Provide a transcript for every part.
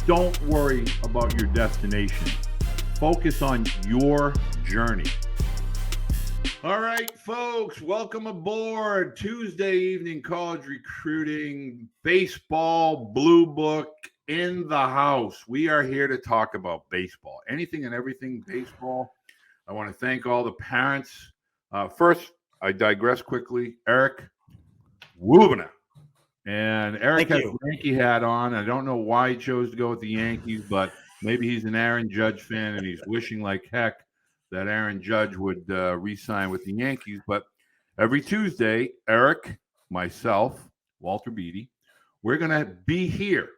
Don't worry about your destination. Focus on your journey. All right, folks, welcome aboard. Tuesday evening college recruiting, baseball, blue book in the house. We are here to talk about baseball, anything and everything baseball. I want to thank all the parents. First, I digress quickly. Eric Wubina. And Eric has a Yankee hat on. I don't know why he chose to go with the Yankees, but maybe he's an Aaron Judge fan and he's wishing like heck that Aaron Judge would re-sign with the Yankees. But every Tuesday, Eric, myself, Walter Beede, we're going to be here.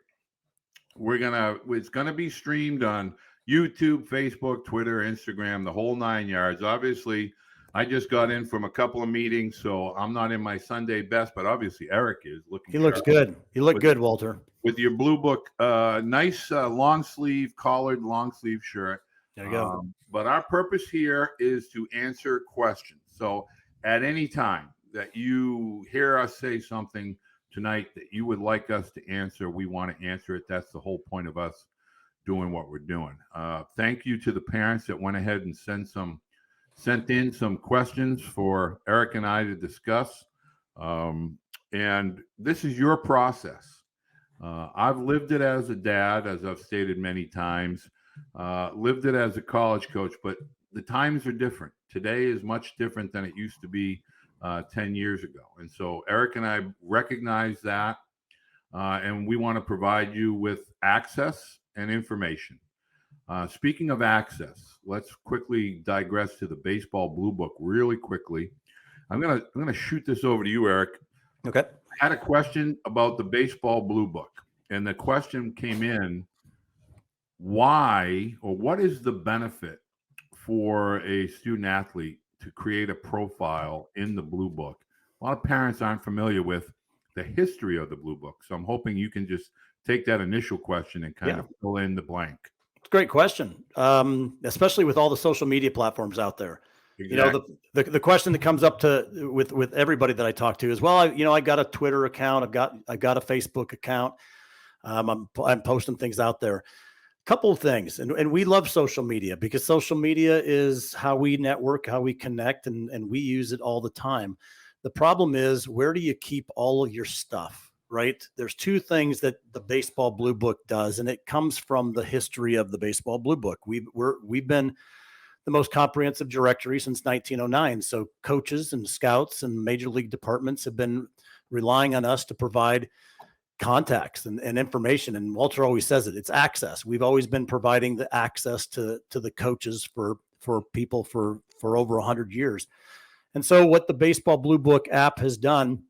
It's going to be streamed on YouTube, Facebook, Twitter, Instagram, the whole 9 yards. Obviously, I just got in from a couple of meetings, so I'm not in my Sunday best, but obviously Eric is looking. He looks good. You look good, Walter. With your blue book, nice long sleeve, collared long sleeve shirt. There you go. But our purpose here is to answer questions. So at any time that you hear us say something tonight that you would like us to answer, we want to answer it. That's the whole point of us doing what we're doing. Thank you to the parents that went ahead and sent in some questions for Eric and I to discuss. And this is your process. I've lived it as a dad, as I've stated many times, lived it as a college coach, but the times are different. Today is much different than it used to be 10 years ago. And so Eric and I recognize that, and we want to provide you with access and information. Speaking of access, let's quickly digress to the baseball blue book really quickly. I'm gonna shoot this over to you, Eric. Okay. I had a question about the baseball blue book, and the question came in: why or what is the benefit for a student athlete to create a profile in the blue book? A lot of parents aren't familiar with the history of the blue book, so I'm hoping you can just take that initial question and kind of fill in the blank. Great question, especially with all the social media platforms out there. Exactly. You know, the question that comes up with everybody that I talk to is, well, I got a Twitter account, I've got a Facebook account, I'm posting things out there. Couple of things, and we love social media because social media is how we network, how we connect, and we use it all the time. The problem is, where do you keep all of your stuff? Right? There's two things that the baseball blue book does, and it comes from the history of the baseball blue book. We've been the most comprehensive directory since 1909. So coaches and scouts and major league departments have been relying on us to provide contacts and information. And Walter always says it's access. We've always been providing the access to the coaches for people for over 100 years. And so what the baseball blue book app has done,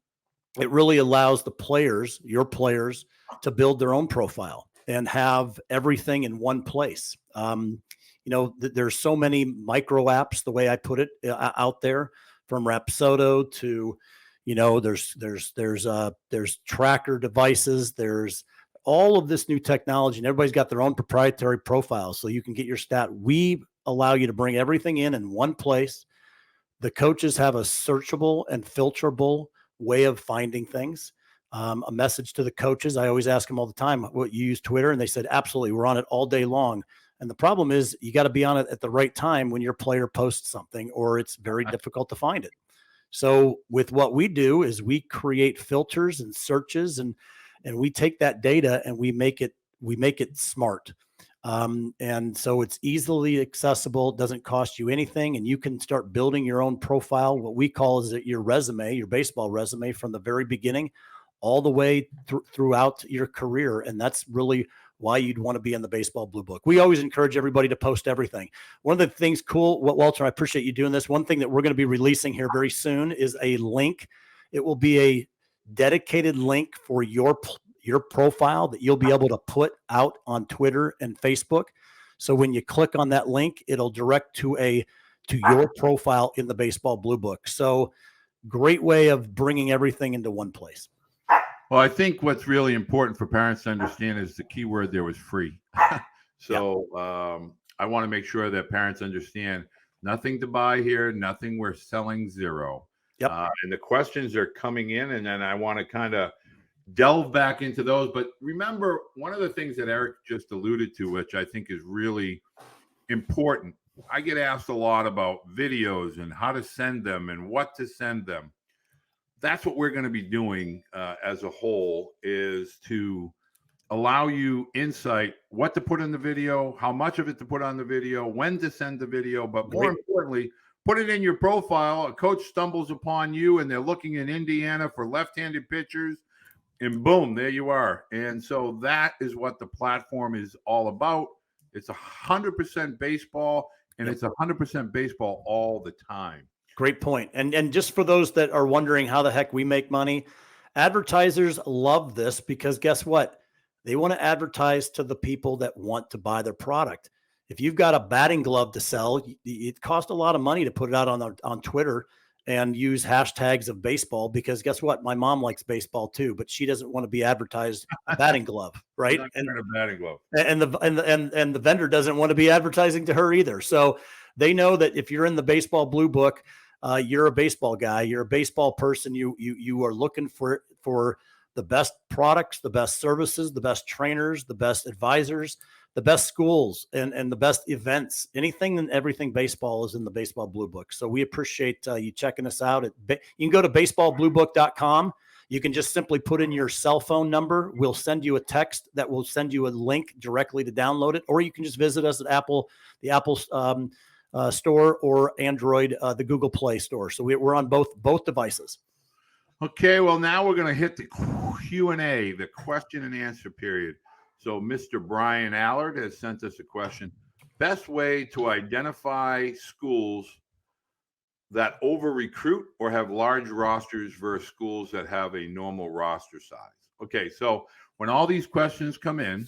it really allows the players, your players, to build their own profile and have everything in one place. There's so many micro apps, the way I put it, out there, from Rapsodo to, there's tracker devices. There's all of this new technology, and everybody's got their own proprietary profile, so you can get your stat. We allow you to bring everything in one place. The coaches have a searchable and filterable way of finding things. A message to the coaches. I always ask them all the time, what, you use Twitter? And they said, absolutely. We're on it all day long. And the problem is you got to be on it at the right time when your player posts something, or it's very difficult to find it. So with what we do is we create filters and searches, and we take that data and we make it smart. And so it's easily accessible. It doesn't cost you anything. And you can start building your own profile. What we call is your resume, your baseball resume, from the very beginning all the way throughout your career. And that's really why you'd want to be in the baseball blue book. We always encourage everybody to post everything. One of the things Walter, I appreciate you doing this. One thing that we're going to be releasing here very soon is a link. It will be a dedicated link for your profile that you'll be able to put out on Twitter and Facebook. So when you click on that link, it'll direct to your profile in the baseball blue book. So great way of bringing everything into one place. Well, I think what's really important for parents to understand is the key word there was free. So I want to make sure that parents understand nothing to buy here, nothing, we're selling zero. Yep. And the questions are coming in, and then I want to kind of delve back into those. But remember, one of the things that Eric just alluded to, which I think is really important, I get asked a lot about videos and how to send them and what to send them. That's what we're going to be doing as a whole, is to allow you insight, what to put in the video, how much of it to put on the video, when to send the video, but more importantly, put it in your profile. A coach stumbles upon you and they're looking in Indiana for left-handed pitchers, and boom, there you are. And so that is what the platform is all about. It's 100% baseball, and it's 100% baseball all the time. Great point. And just for those that are wondering how the heck we make money, advertisers love this because guess what? They want to advertise to the people that want to buy their product. If you've got a batting glove to sell, it costs a lot of money to put it out on Twitter and use hashtags of baseball, because guess what? My mom likes baseball too, but she doesn't want to be advertised a batting glove, right? And a batting glove. And the vendor doesn't want to be advertising to her either. So they know that if you're in the baseball blue book, you're a baseball guy, you're a baseball person. You are looking for the best products, the best services, the best trainers, the best advisors, the best schools, and the best events. Anything and everything baseball is in the baseball blue book. So we appreciate you checking us out. You can go to baseballbluebook.com. You can just simply put in your cell phone number. We'll send you a text that will send you a link directly to download it, or you can just visit us at the Apple store, or Android, the Google Play store. So we're on both devices. Okay, well, now we're going to hit the Q&A, the question and answer period. So Mr. Brian Allard has sent us a question. Best way to identify schools that over-recruit or have large rosters versus schools that have a normal roster size. Okay, so when all these questions come in,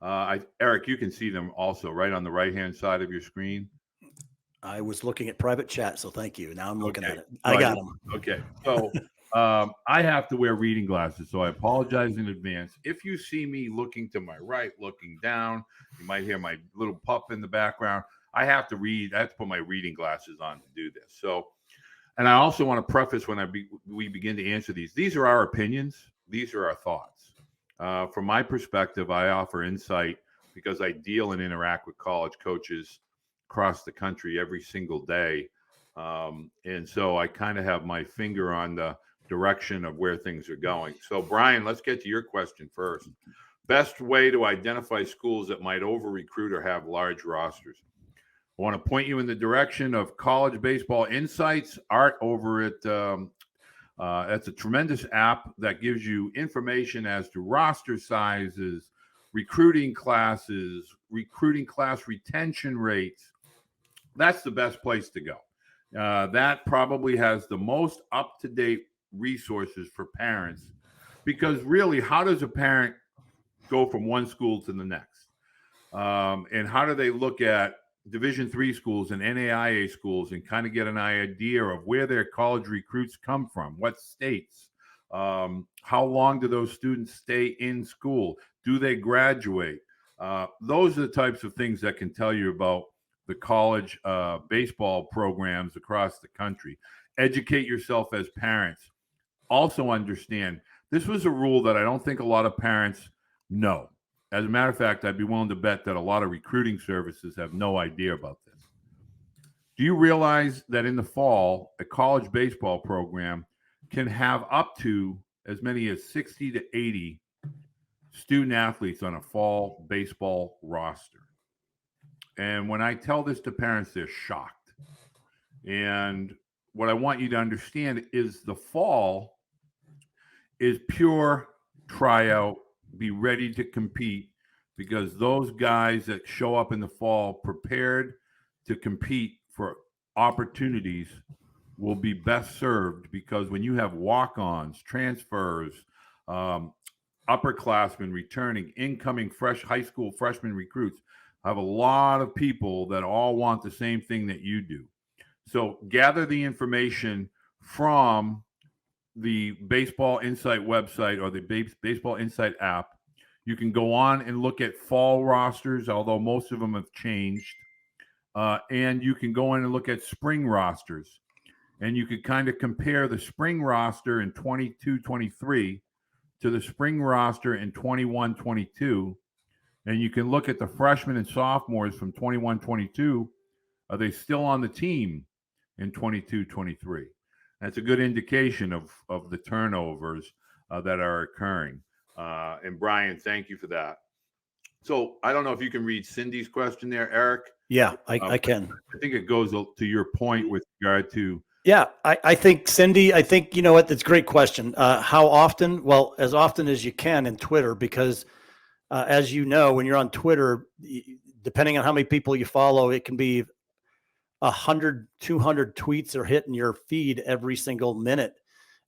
Eric, you can see them also right on the right-hand side of your screen. I was looking at private chat, so thank you. Now I'm looking at it. I got them. Okay, so I have to wear reading glasses, so I apologize in advance. If you see me looking to my right, looking down, you might hear my little pup in the background. I have to read. I have to put my reading glasses on to do this. So, and I also want to preface when we begin to answer these. These are our opinions. These are our thoughts. From my perspective, I offer insight because I deal and interact with college coaches across the country every single day. And so I kind of have my finger on the direction of where things are going. So, Brian, let's get to your question first. Best way to identify schools that might over-recruit or have large rosters. I want to point you in the direction of College Baseball Insights. Art over at that's a tremendous app that gives you information as to roster sizes, recruiting classes, recruiting class retention rates. That's the best place to go. That probably has the most up-to-date resources for parents, because really, how does a parent go from one school to the next? And how do they look at Division III schools and NAIA schools and kind of get an idea of where their college recruits come from, what states, how long do those students stay in school? Do they graduate? Those are the types of things that can tell you about the college baseball programs across the country. Educate yourself as parents. Also understand, this was a rule that I don't think a lot of parents know. As a matter of fact, I'd be willing to bet that a lot of recruiting services have no idea about this. Do you realize that in the fall, a college baseball program can have up to as many as 60 to 80 student athletes on a fall baseball roster? And when I tell this to parents, they're shocked. And what I want you to understand is the fall is pure tryout, be ready to compete, because those guys that show up in the fall prepared to compete for opportunities will be best served, because when you have walk-ons, transfers, upperclassmen returning, incoming fresh high school freshman recruits, I have a lot of people that all want the same thing that you do. So gather the information from the Baseball Insight website or the Baseball Insight app. You can go on and look at fall rosters, although most of them have changed. And you can go in and look at spring rosters. And you could kind of compare the spring roster in 22-23 to the spring roster in 21-22, and you can look at the freshmen and sophomores from 21-22, are they still on the team in 22-23? That's a good indication of the turnovers that are occurring. And Brian, thank you for that. So I don't know if you can read Cindy's question there, Eric. Yeah, I can. I think it goes to your point with regard to. Yeah, I think, Cindy, I think, you know what, that's a great question. How often? Well, as often as you can in Twitter, because as you know, when you're on Twitter, depending on how many people you follow, it can be 100, 200 tweets are hitting your feed every single minute.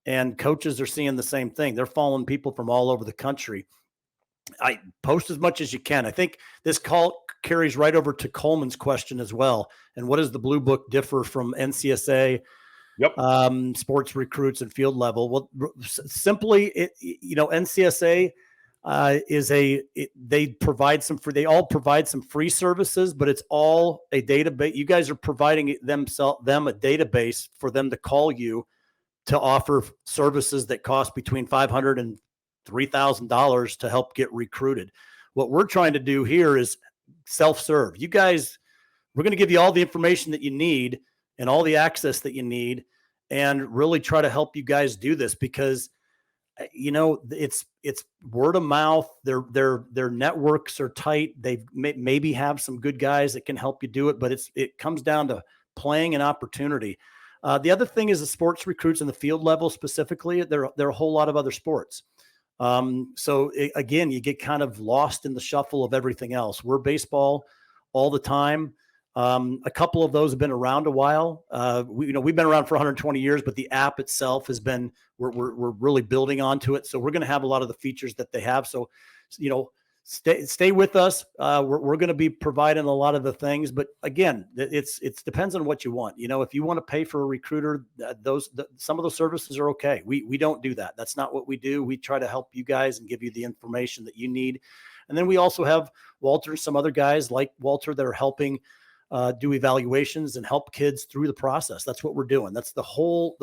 And coaches are seeing the same thing. They're following people from all over the country. I post as much as you can. I think this call carries right over to Coleman's question as well. And what does the Blue Book differ from NCSA, sports recruits and field level? Well, simply, NCSA they all provide some free services, but it's all a database. You guys are providing them a database for them to call you to offer services that cost between $500 and $3,000 to help get recruited. What we're trying to do here is self-serve. You guys, we're going to give you all the information that you need and all the access that you need, and really try to help you guys do this, because it's word of mouth. Their networks are tight. They maybe have some good guys that can help you do it, but it comes down to playing an opportunity. The other thing is the sports recruits in the field level specifically. There are a whole lot of other sports. Again, you get kind of lost in the shuffle of everything else. We're baseball all the time. A couple of those have been around a while. We've been around for 120 years, but the app itself has been, we're really building onto it. So we're going to have a lot of the features that they have. So, stay with us. We're going to be providing a lot of the things, but again, it depends on what you want. If you want to pay for a recruiter, some of those services are okay. We don't do that. That's not what we do. We try to help you guys and give you the information that you need. And then we also have Walter and some other guys like Walter that are helping do evaluations and help kids through the process. That's what we're doing. That's the whole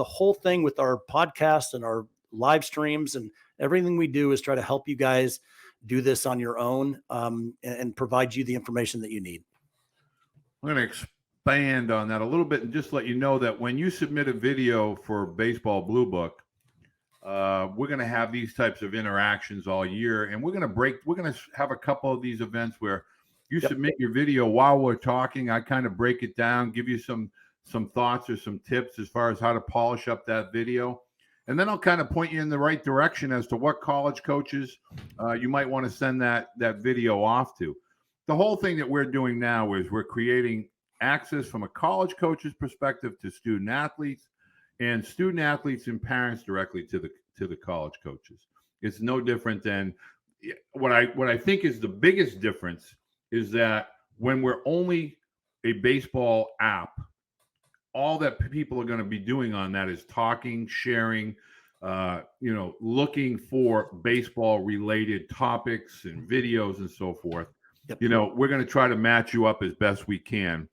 thing with our podcast and our live streams, and everything we do is try to help you guys do this on your own, and provide you the information that you need. I'm going to expand on that a little bit and just let you know that when you submit a video for Baseball Blue Book, we're going to have these types of interactions all year, and we're going to have a couple of these events where you submit your video while we're talking. I kind of break it down, give you some thoughts or some tips as far as how to polish up that video. And then I'll kind of point you in the right direction as to what college coaches you might want to send that video off to. The whole thing that we're doing now is we're creating access from a college coach's perspective to student athletes, and student athletes and parents directly to the college coaches. It's no different than what I think is the biggest difference is that when we're only a baseball app, all that people are going to be doing on that is talking, sharing, looking for baseball related topics and videos and so forth. Yep. We're going to try to match you up as best we can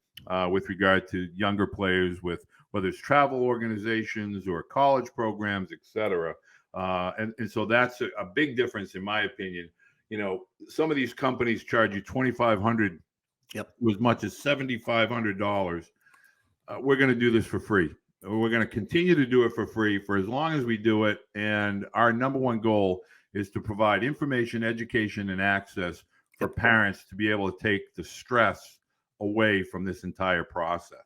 with regard to younger players, with whether it's travel organizations or college programs, et cetera. And so that's a big difference, in my opinion. Some of these companies charge you $2,500, as much as $7,500. We're going to do this for free. We're going to continue to do it for free for as long as we do it. And our number one goal is to provide information, education, and access for parents to be able to take the stress away from this entire process.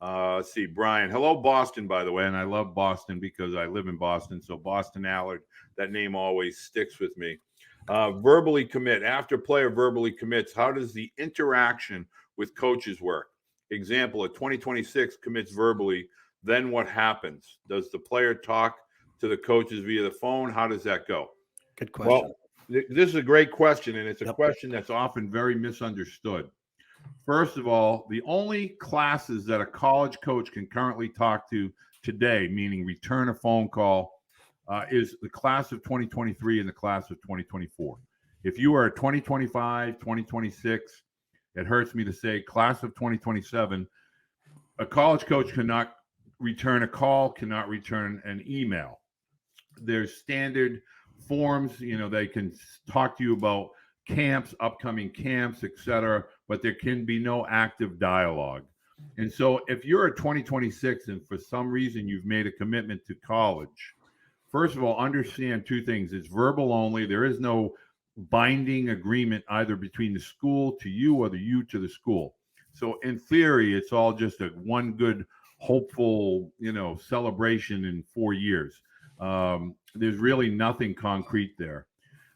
Let's see, Brian. Hello, Boston, by the way. And I love Boston because I live in Boston. So Boston Allard, that name always sticks with me. Verbally commit. After player verbally commits, how does the interaction with coaches work? Example, a 2026 commits verbally, then what happens? Does the player talk to the coaches via the phone? How does that go? Good question. Well, this is a great question, and it's a question that's often very misunderstood. First of all, the only classes that a college coach can currently talk to today, meaning return a phone call, is the class of 2023 and the class of 2024. If you are a 2025, 2026, it hurts me to say class of 2027, a college coach cannot return a call, cannot return an email. There's standard forums. They can talk to you about camps, upcoming camps, etc., but there can be no active dialogue. And so if you're a 2026 and for some reason you've made a commitment to college, first of all, understand two things. It's verbal only. There is no binding agreement either between the school to you or the you to the school. So in theory, it's all just a one good, hopeful, celebration in 4 years. There's really nothing concrete there.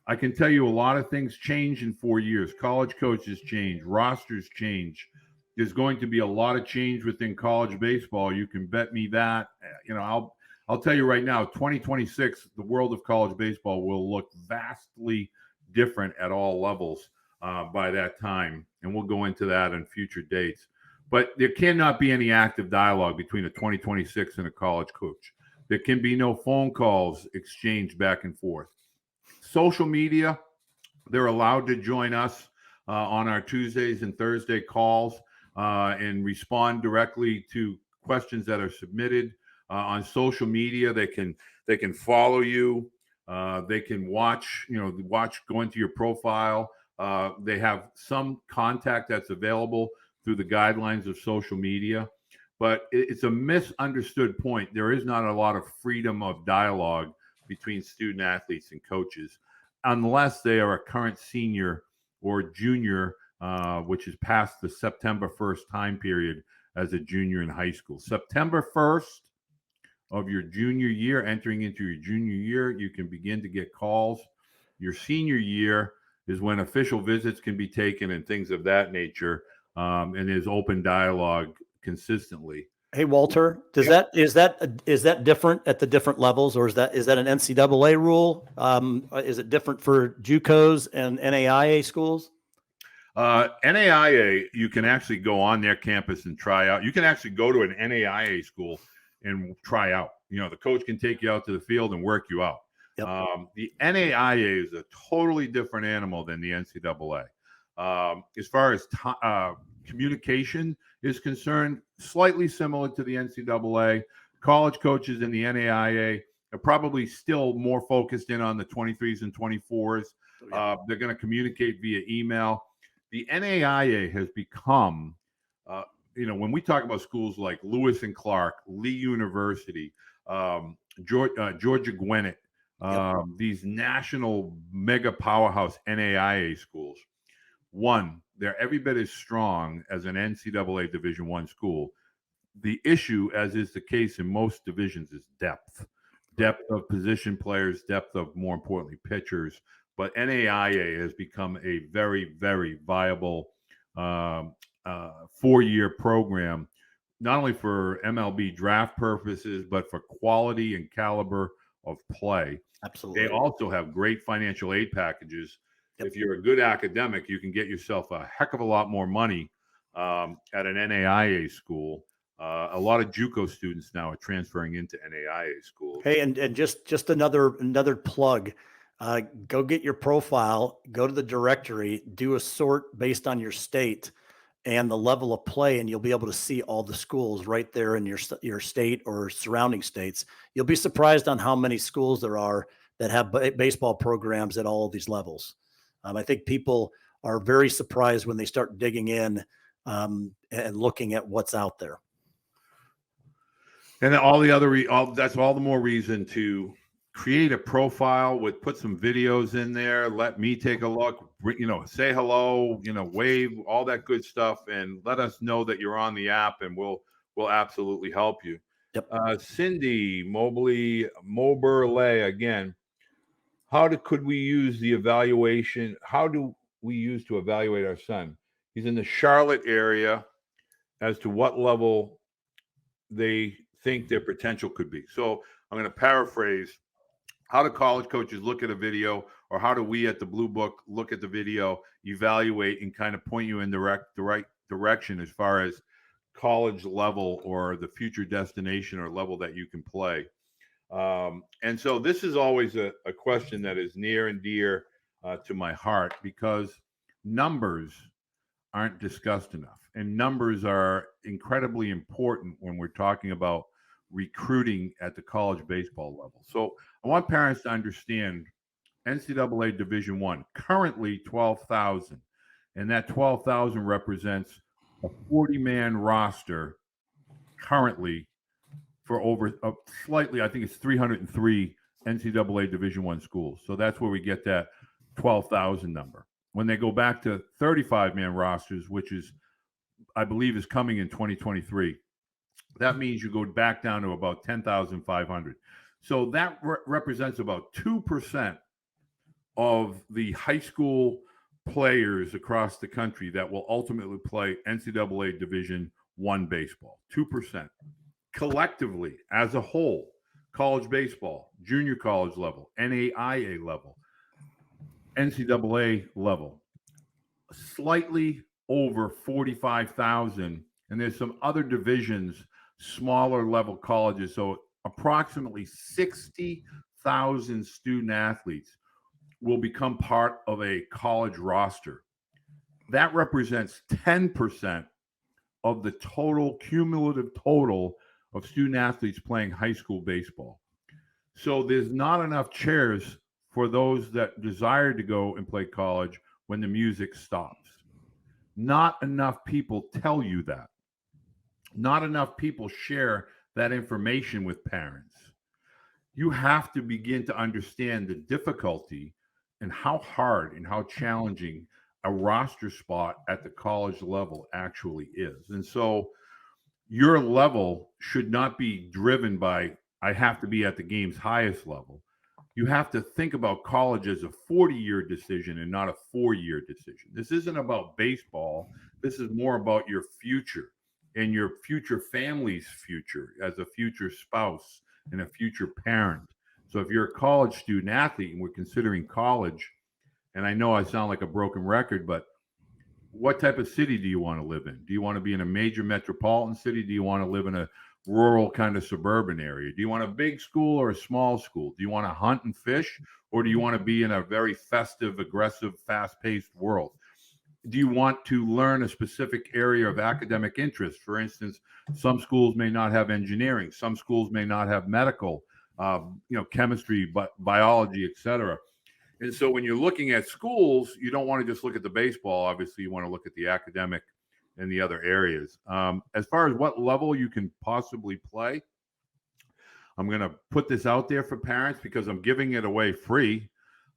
I can tell you a lot of things change in 4 years. College coaches change, rosters change. There's going to be a lot of change within college baseball. You can bet me that. I'll tell you right now, 2026, the world of college baseball will look vastly different at all levels by that time. And we'll go into that in future dates. But there cannot be any active dialogue between a 2026 and a college coach. There can be no phone calls exchanged back and forth. Social media, they're allowed to join us on our Tuesdays and Thursday calls and respond directly to questions that are submitted on social media. They can follow you. They can watch go into your profile. They have some contact that's available through the guidelines of social media. But it's a misunderstood point. There is not a lot of freedom of dialogue between student athletes and coaches unless they are a current senior or junior, which is past the September 1st time period as a junior in high school. September 1st of your junior year, entering into your junior year, you can begin to get calls. Your senior year is when official visits can be taken and things of that nature, and there's open dialogue consistently. Hey, Walter, is that different at the different levels, or is that an NCAA rule? Is it different for JUCOs and NAIA schools? NAIA, you can actually go on their campus and try out. You can actually go to an NAIA school and try out. The coach can take you out to the field and work you out. Yep. The NAIA is a totally different animal than the NCAA. As far as communication is concerned, slightly similar to the NCAA. College coaches in the NAIA are probably still more focused in on the 23s and 24s. They're going to communicate via email. The NAIA has become, when we talk about schools like Lewis and Clark, Lee University, Georgia Gwinnett, these national mega powerhouse NAIA schools, one, they're every bit as strong as an NCAA Division I school. The issue, as is the case in most divisions, is depth of position players, depth of, more importantly, pitchers. But NAIA has become a very, very viable 4-year program, not only for MLB draft purposes, but for quality and caliber of play. Absolutely. They also have great financial aid packages. If you're a good academic, you can get yourself a heck of a lot more money at an NAIA school. A lot of JUCO students now are transferring into NAIA schools. Hey, and just another plug. Go get your profile, go to the directory, do a sort based on your state and the level of play, and you'll be able to see all the schools right there in your state or surrounding states. You'll be surprised on how many schools there are that have baseball programs at all of these levels. I think people are very surprised when they start digging in and looking at what's out there. And that's all the more reason to create a profile put some videos in there. Let me take a look, say hello, wave, all that good stuff, and let us know that you're on the app, and we'll absolutely help you. Yep. Cindy Moberley again. Could we use the evaluation? How do we use to evaluate our son? He's in the Charlotte area as to what level they think their potential could be. So I'm going to paraphrase. How do college coaches look at a video, or how do we at the Blue Book look at the video, evaluate, and kind of point you in the right direction as far as college level or the future destination or level that you can play? And so this is always a question that is near and dear to my heart, because numbers aren't discussed enough. And numbers are incredibly important when we're talking about recruiting at the college baseball level. So I want parents to understand NCAA Division I, currently 12,000. And that 12,000 represents a 40-man roster currently for over slightly, I think it's 303 NCAA Division I schools. So that's where we get that 12,000 number. When they go back to 35-man rosters, which is, I believe, is coming in 2023, that means you go back down to about 10,500. So that represents about 2% of the high school players across the country that will ultimately play NCAA Division I baseball. 2%. Collectively, as a whole, college baseball, junior college level, NAIA level, NCAA level, slightly over 45,000. And there's some other divisions, smaller level colleges. So approximately 60,000 student athletes will become part of a college roster. That represents 10% of the total cumulative total of student athletes playing high school baseball. So there's not enough chairs for those that desire to go and play college when the music stops. Not enough people tell you that. Not enough people share that information with parents. You have to begin to understand the difficulty and how hard and how challenging a roster spot at the college level actually is. And so your level should not be driven by, I have to be at the game's highest level. You have to think about college as a 40-year decision and not a 4-year decision. This isn't about baseball. This is more about your future and your future family's future as a future spouse and a future parent. So if you're a college student athlete and we're considering college, and I know I sound like a broken record, but what type of city do you want to live in? Do you want to be in a major metropolitan city? Do you want to live in a rural kind of suburban area? Do you want a big school or a small school? Do you want to hunt and fish, or do you want to be in a very festive, aggressive, fast-paced world? Do you want to learn a specific area of academic interest? For instance, some schools may not have engineering. Some schools may not have medical, chemistry, biology, etc. And so when you're looking at schools, you don't want to just look at the baseball. Obviously, you want to look at the academic and the other areas. As far as what level you can possibly play, I'm going to put this out there for parents because I'm giving it away free.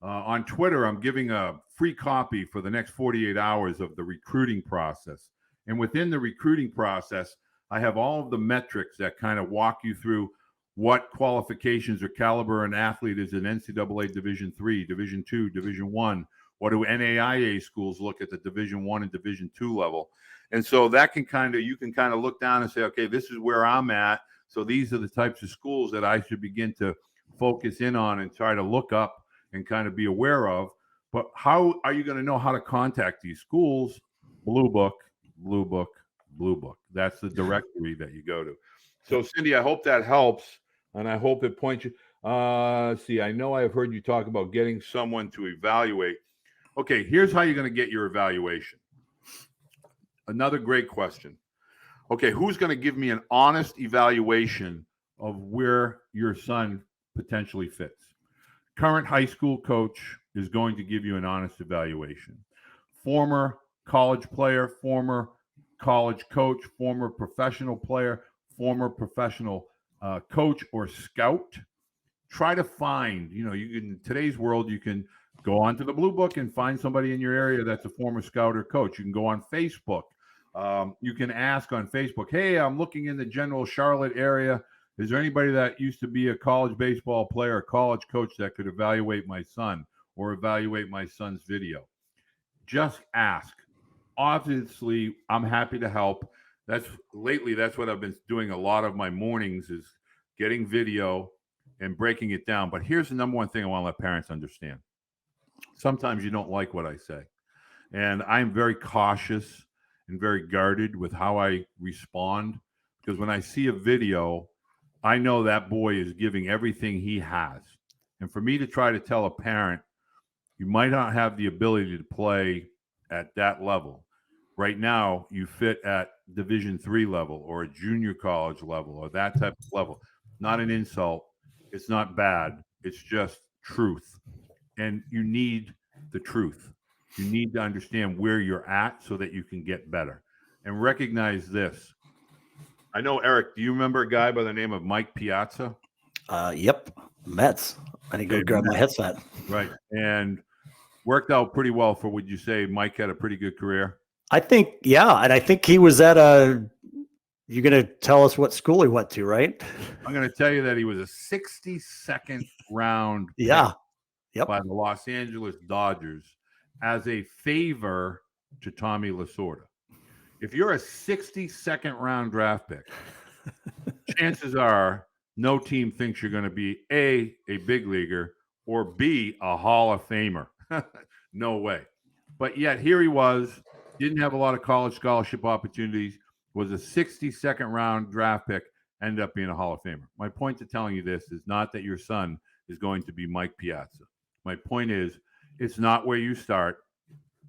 On Twitter, I'm giving a free copy for the next 48 hours of the recruiting process. And within the recruiting process, I have all of the metrics that kind of walk you through what qualifications or caliber an athlete is in NCAA Division III, Division II, Division I. What do NAIA schools look at the Division I and Division II level? And so that can you can kind of look down and say, okay, this is where I'm at. So these are the types of schools that I should begin to focus in on and try to look up and kind of be aware of. But how are you going to know how to contact these schools? Blue Book, Blue Book, Blue Book. That's the directory that you go to. So, Cindy, I hope that helps, and I hope it points you. I know I have heard you talk about getting someone to evaluate. Okay, here's how you're going to get your evaluation. Another great question. Okay, who's going to give me an honest evaluation of where your son potentially fits? Current high school coach is going to give you an honest evaluation. Former college player, former college coach, former professional player, former professional coach or scout. Try to find, you can, in today's world, you can go onto the Blue Book and find somebody in your area that's a former scout or coach. You can go on Facebook. You can ask on Facebook, hey, I'm looking in the general Charlotte area. Is there anybody that used to be a college baseball player or college coach that could evaluate my son or evaluate my son's video? Just ask. Obviously, I'm happy to help. That's what I've been doing a lot of my mornings is getting video and breaking it down. But here's the number one thing I want to let parents understand. Sometimes you don't like what I say. And I'm very cautious and very guarded with how I respond because when I see a video, I know that boy is giving everything he has. And for me to try to tell a parent, you might not have the ability to play at that level. Right now, you fit at Division III level or a junior college level or that type of level. Not an insult. It's not bad. It's just truth. and you need the truth. You need to understand where you're at so that you can get better. And recognize this. I know, Eric, do you remember a guy by the name of Mike Piazza? Yep. Mets. I need to go grab my headset. Right. And worked out pretty well for, would you say Mike had a pretty good career? I think, yeah. And I think he was at you're going to tell us what school he went to, right? I'm going to tell you that he was a 62nd round Yeah. pick by the Los Angeles Dodgers as a favor to Tommy Lasorda. If you're a 62nd round draft pick, chances are no team thinks you're going to be a big leaguer, or B, a Hall of Famer. No way. But yet here he was, didn't have a lot of college scholarship opportunities, was a 62nd round draft pick, ended up being a Hall of Famer. My point to telling you this is not that your son is going to be Mike Piazza. My point is, it's not where you start,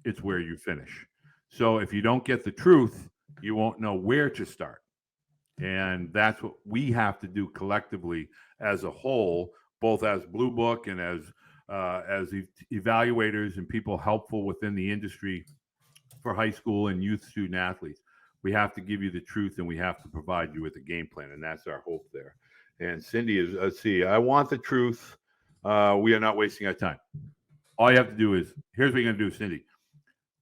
it's where you finish. So if you don't get the truth, you won't know where to start. And that's what we have to do collectively as a whole, both as Blue Book and as evaluators and people helpful within the industry for high school and youth student athletes. We have to give you the truth, and we have to provide you with a game plan, and that's our hope there. And Cindy is, let's see, I want the truth. We are not wasting our time. All you have to do is, here's what you're going to do, Cindy.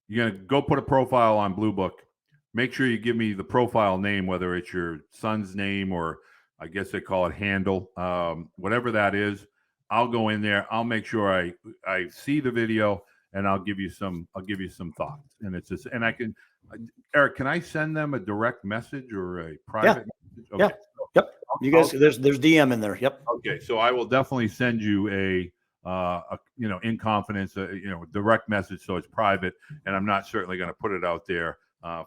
You're going to go put a profile on Blue Book. Make sure you give me the profile name, whether it's your son's name or I guess they call it handle, whatever that is. I'll go in there. I'll make sure I see the video, and I'll give you some thoughts. And it's just, and I can, Eric, can I send them a direct message or a private message? Okay. Yeah. Yep. You guys, there's DM in there. Yep. Okay. So I will definitely send you a in confidence, direct message. So it's private, and I'm not certainly going to put it out there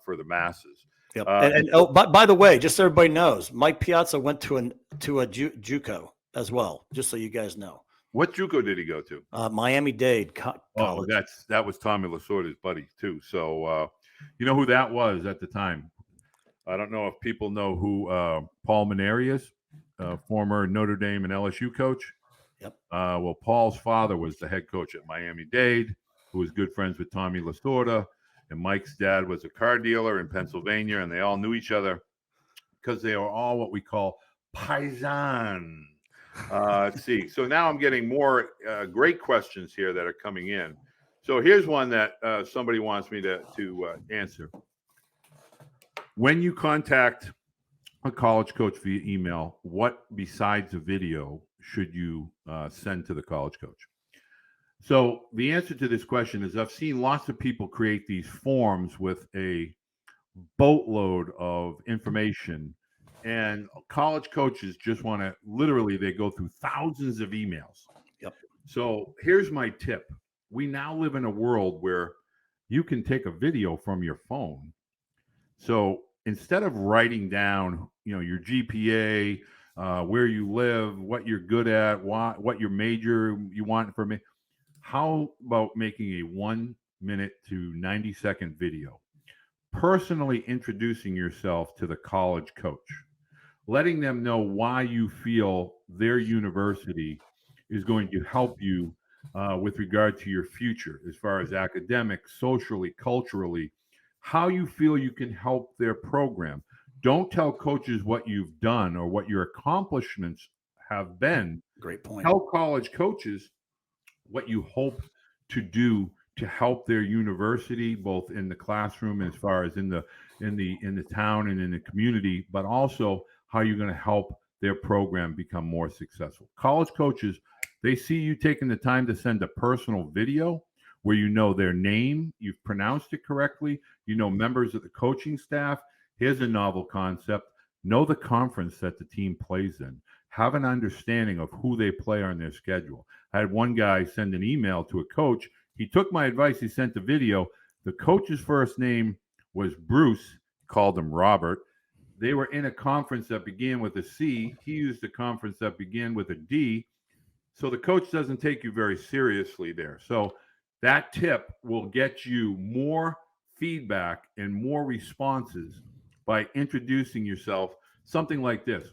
for the masses. Yep. By the way, just so everybody knows, Mike Piazza went to a JUCO as well, just so you guys know. What JUCO did he go to? Miami-Dade College. Oh, that was Tommy Lasorda's buddy too. So you know who that was at the time? I don't know if people know who Paul Maneri is, former Notre Dame and LSU coach. Yep. Well, Paul's father was the head coach at Miami-Dade, who was good friends with Tommy Lasorda, and Mike's dad was a car dealer in Pennsylvania, and they all knew each other because they are all what we call paisan. Let's see. So now I'm getting more great questions here that are coming in. So here's one that somebody wants me to answer. When you contact a college coach via email, what besides a video should you send to the college coach? So the answer to this question is I've seen lots of people create these forms with a boatload of information, and college coaches just want to literally, they go through thousands of emails. Yep. So here's my tip. We now live in a world where you can take a video from your phone. So instead of writing down, your GPA, where you live, what you're good at, what your major you want from me, how about making a 1 minute to 90-second video, personally introducing yourself to the college coach, letting them know why you feel their university is going to help you with regard to your future as far as academics, socially, culturally, how you feel you can help their program. Don't tell coaches what you've done or what your accomplishments have been. Great point. Tell college coaches what you hope to do to help their university, both in the classroom as far as in the town and in the community, but also how you're going to help their program become more successful. College coaches, they see you taking the time to send a personal video where you know their name, you've pronounced it correctly, members of the coaching staff. Here's a novel concept. Know the conference that the team plays in. Have an understanding of who they play on their schedule. I had one guy send an email to a coach. He took my advice. He sent the video. The coach's first name was Bruce, called him Robert. They were in a conference that began with a C. He used a conference that began with a D. So the coach doesn't take you very seriously there. So that tip will get you more feedback and more responses by introducing yourself. Something like this.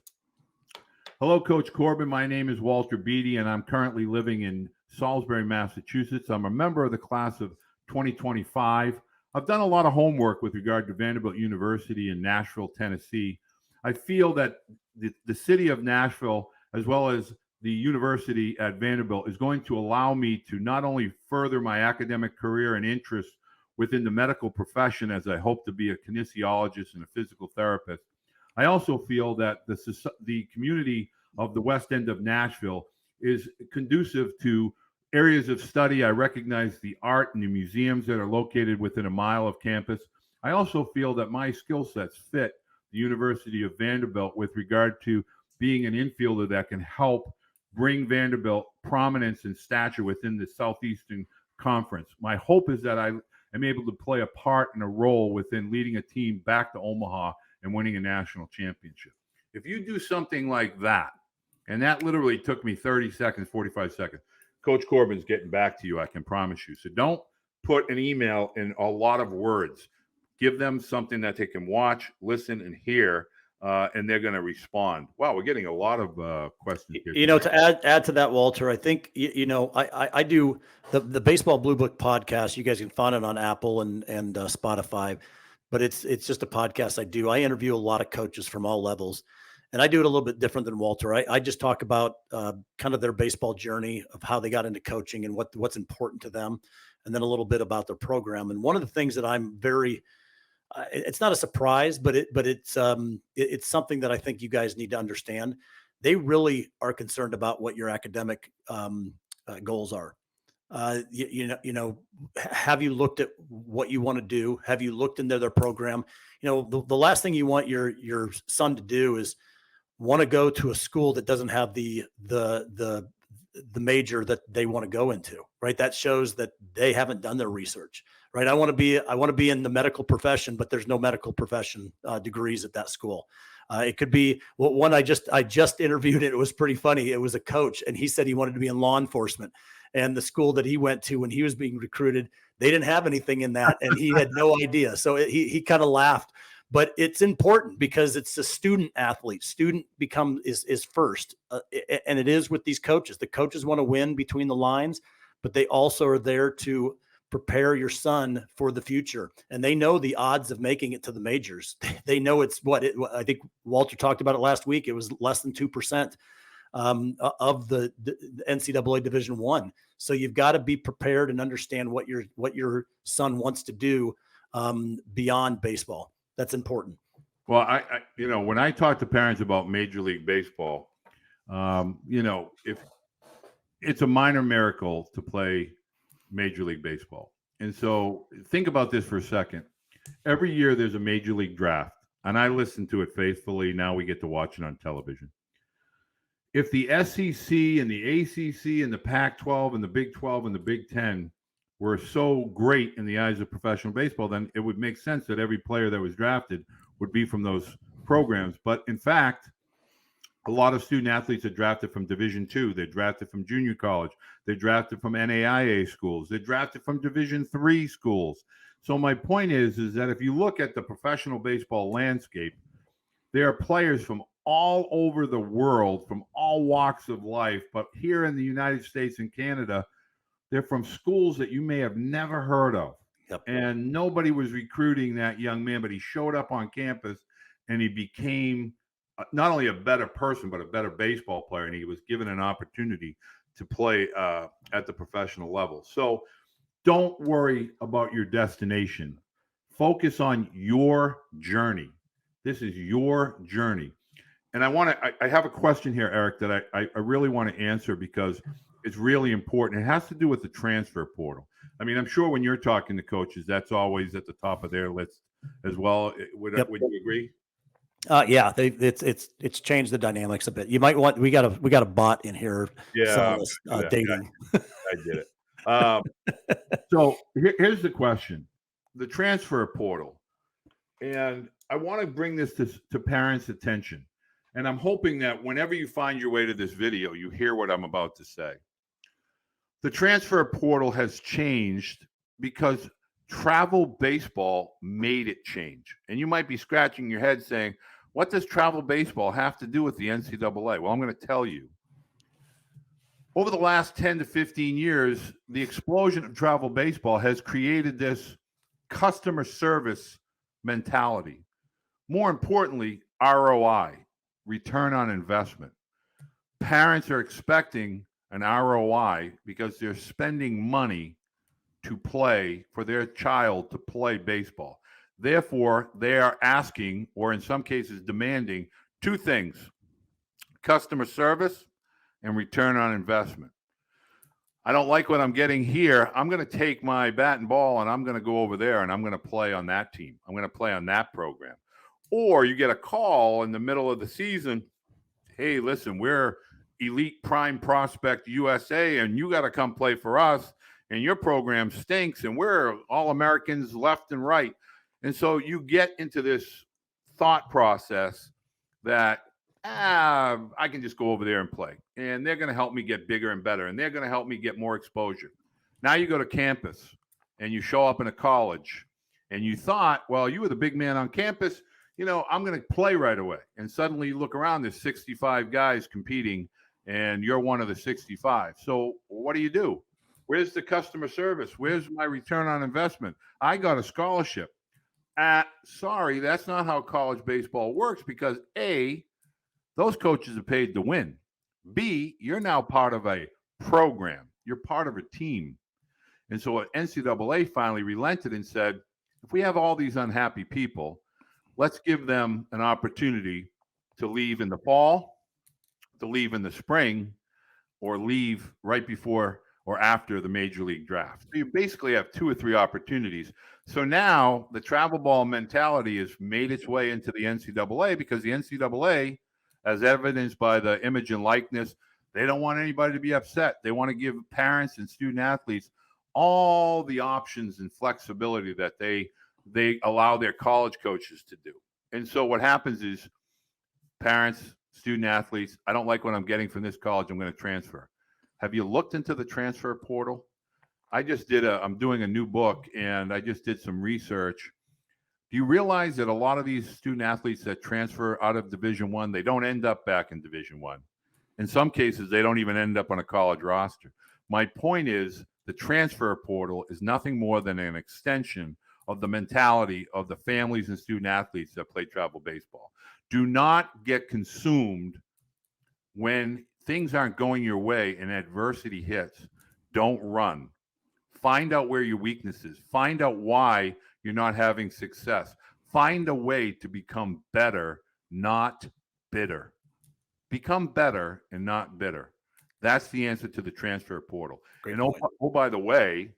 Hello, Coach Corbin. My name is Walter Beede, and I'm currently living in Salisbury, Massachusetts. I'm a member of the class of 2025. I've done a lot of homework with regard to Vanderbilt University in Nashville, Tennessee. I feel that the city of Nashville, as well as the university at Vanderbilt, is going to allow me to not only further my academic career and interests within the medical profession, as I hope to be a kinesiologist and a physical therapist. I also feel that the community of the West End of Nashville is conducive to areas of study. I recognize the art and the museums that are located within a mile of campus. I also feel that my skill sets fit the University of Vanderbilt with regard to being an infielder that can help bring Vanderbilt prominence and stature within the Southeastern Conference. My hope is that I am able to play a part and a role within leading a team back to Omaha and winning a national championship. If you do something like that, and that literally took me 30 seconds, 45 seconds, Coach Corbin's getting back to you, I can promise you. So don't put an email in a lot of words. Give them something that they can watch, listen, and hear, and they're going to respond. Wow, we're getting a lot of questions here. You know, to add to that, Walter, I think, I do the Baseball Blue Book podcast. You guys can find it on Apple and Spotify, but it's just a podcast I do. I interview a lot of coaches from all levels. And I do it a little bit different than Walter. I just talk about kind of their baseball journey of how they got into coaching and what's important to them, and then a little bit about their program. And one of the things that I'm very, it's not a surprise, but it's something that I think you guys need to understand. They really are concerned about what your academic goals are. Have you looked at what you want to do? Have you looked into their program? The last thing you want your son to do is want to go to a school that doesn't have the major that they want to go into, right? That shows that they haven't done their research, right? I want to be in the medical profession, but there's no medical profession degrees at that school. It could be one I just interviewed. It was pretty funny. It was a coach, and he said he wanted to be in law enforcement. And the school that he went to when he was being recruited, they didn't have anything in that, and he had no idea. So he kind of laughed. But it's important because it's a student athlete. Student is first, and it is with these coaches. The coaches want to win between the lines, but they also are there to prepare your son for the future. And they know the odds of making it to the majors. They know it's I think Walter talked about it last week. It was less than 2% of the NCAA Division I. So you've got to be prepared and understand what your son wants to do beyond baseball. That's important. Well, I when I talk to parents about Major League Baseball, if it's a minor miracle to play Major League Baseball. And so think about this for a second. Every year there's a Major League draft, and I listen to it faithfully. Now we get to watch it on television. If the SEC and the ACC and the Pac-12 and the Big 12 and the Big 10 were so great in the eyes of professional baseball, then it would make sense that every player that was drafted would be from those programs. But in fact, a lot of student athletes are drafted from Division II. They're drafted from junior college. They're drafted from NAIA schools. They're drafted from Division III schools. So my point is that if you look at the professional baseball landscape, there are players from all over the world, from all walks of life. But here in the United States and Canada, they're from schools that you may have never heard of. Yep. And nobody was recruiting that young man, but he showed up on campus and he became not only a better person, but a better baseball player. And he was given an opportunity to play at the professional level. So don't worry about your destination. Focus on your journey. This is your journey. And I have a question here, Eric, that I really want to answer because it's really important. It has to do with the transfer portal. I mean, I'm sure when you're talking to coaches, that's always at the top of their list as well. Would you agree? Yeah, it's changed the dynamics a bit. You might want we got a bot in here. Yeah, dating. I did it. So here's the question: the transfer portal, and I want to bring this to parents' attention. And I'm hoping that whenever you find your way to this video, you hear what I'm about to say. The transfer portal has changed because travel baseball made it change. And you might be scratching your head saying, what does travel baseball have to do with the NCAA? Well, I'm going to tell you. over the last 10 to 15 years, the explosion of travel baseball has created this customer service mentality. More importantly, ROI, return on investment. Parents are expecting an ROI because they're spending money to play for their child to play baseball. Therefore, they are asking, or in some cases demanding, two things: customer service and return on investment. I don't like what I'm getting here. I'm going to take my bat and ball and I'm going to go over there and I'm going to play on that team. I'm going to play on that program. Or you get a call in the middle of the season. Hey, listen, we're elite prime prospect USA and you got to come play for us. And your program stinks and we're all Americans left and right. And so you get into this thought process that I can just go over there and play. And they're going to help me get bigger and better. And they're going to help me get more exposure. Now you go to campus and you show up in a college and you thought, well, you were the big man on campus. You know, I'm going to play right away. And suddenly you look around, there's 65 guys competing and you're one of the 65. So what do? Where's the customer service? Where's my return on investment? I got a scholarship. Sorry, that's not how college baseball works because A, those coaches are paid to win. B, you're now part of a program. You're part of a team. And so NCAA finally relented and said, if we have all these unhappy people, let's give them an opportunity to leave in the fall, to leave in the spring, or leave right before or after the major league draft. So you basically have 2 or 3 opportunities. So now the travel ball mentality has made its way into the NCAA because the NCAA, as evidenced by the image and likeness, they don't want anybody to be upset. They want to give parents and student athletes all the options and flexibility that they allow their college coaches to do. And so what happens is parents, student athletes, I don't like what I'm getting from this college. I'm going to transfer. Have you looked into the transfer portal? I'm doing a new book and I just did some research. Do you realize that a lot of these student athletes that transfer out of Division I, they don't end up back in Division I. In some cases, they don't even end up on a college roster. My point is the transfer portal is nothing more than an extension of the mentality of the families and student athletes that play travel baseball. Do not get consumed when things aren't going your way and adversity hits. Don't run. Find out where your weakness is. Find out why you're not having success. Find a way to become better, not bitter. Become better and not bitter. That's the answer to the transfer portal. Great And point. by the way,